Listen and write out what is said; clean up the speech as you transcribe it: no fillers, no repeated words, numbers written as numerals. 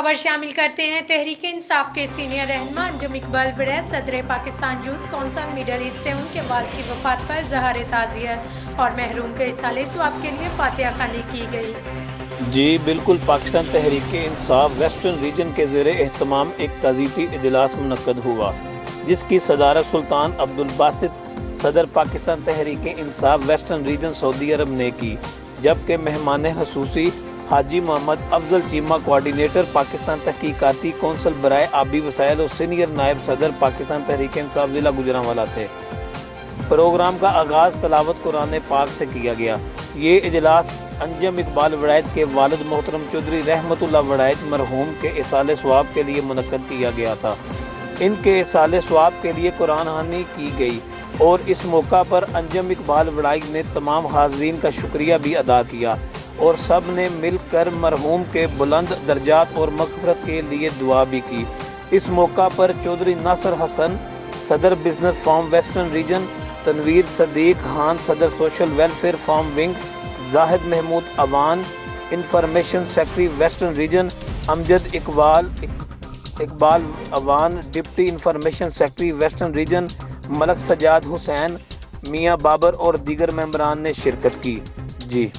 خبر شامل کرتے ہیں تحریک انصاف کے سینئر رہنما انجم اقبال وڑید صدر Pakistan youth council middle east سے ان کے والد کی وفات پر اظہار تعزیت اور محروم کے اصالہ ثواب کے لیے فاتحہ خوانی کی گئی۔ جی بالکل، پاکستان تحریک انصاف ویسٹرن ریجن کے زیر اہتمام ایک تعزیتی اجلاس منعقد ہوا، جس کی صدارت سلطان عبدالباسط صدر پاکستان تحریک انصاف ویسٹرن ریجن سعودی عرب نے کی، جبکہ مہمان خصوصی حاجی محمد افضل چیمہ کوارڈینیٹر پاکستان تحقیقاتی کونسل برائے آبی وسائل اور سینئر نائب صدر پاکستان تحریک انصاف ضلع گوجرانوالہ تھے۔ پروگرام کا آغاز تلاوت قرآن پاک سے کیا گیا۔ یہ اجلاس انجم اقبال وڑید کے والد محترم چودھری رحمت اللہ وڑید مرحوم کے اصالہ ثواب کے لیے منعقد کیا گیا تھا۔ ان کے اصالہ ثواب کے لیے قرآن خوانی کی گئی اور اس موقع پر انجم اقبال وڑید نے تمام حاضرین کا شکریہ بھی ادا کیا اور سب نے مل کر مرحوم کے بلند درجات اور مغفرت کے لیے دعا بھی کی۔ اس موقع پر چودھری ناصر حسن صدر business forum western region, Tanveer Siddique Khan صدر social welfare forum wing, Zahid Mahmood Awan information secretary western region, Amjad Iqbal Awan deputy information secretary western region, Malik Sajjad Hussain, Mian Babar اور دیگر ممبران نے شرکت کی۔ جی